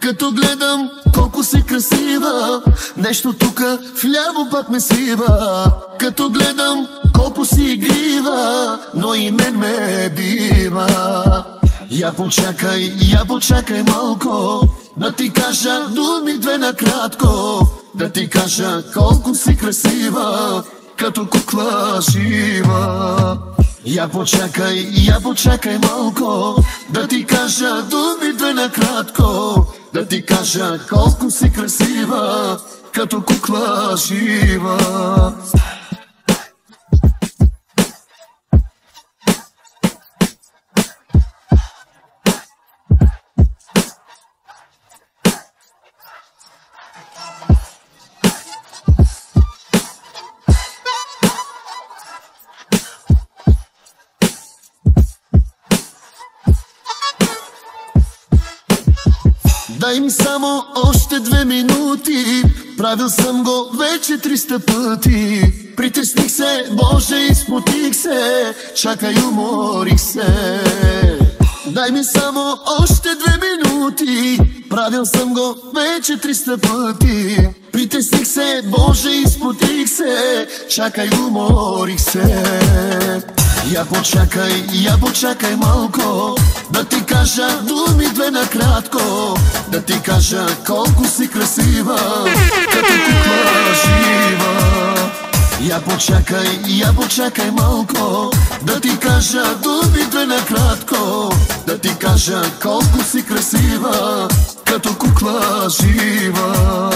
Като гледам колко си красива, нещо тука вляво пък ме свива. Като гледам колко си игрива, но и мен ме бива. Я почакай малко, да ти кажа думи две накратко. Да ти кажа колко си красива, като кукла жива. Я почакай малко, да ти кажа думи две накратко. Да ти кажа колко си красива, като кукла жива. Дай ми само още 2 минути, правил съм го вече 300 пъти. Притесних се, Боже, изпотих се, чакай, уморих се. Дай ми само още 2 минути, правил съм го вече 300 пъти. Притесних се, Боже, изпотих се, чакай, уморих се. Я почакай малко, да ти кажа думи две накратко. Да ти кажа колко си красива, като кукла жива. Я почакай малко, да ти кажа думи две накратко. Да ти кажа колко си красива, като кукла жива.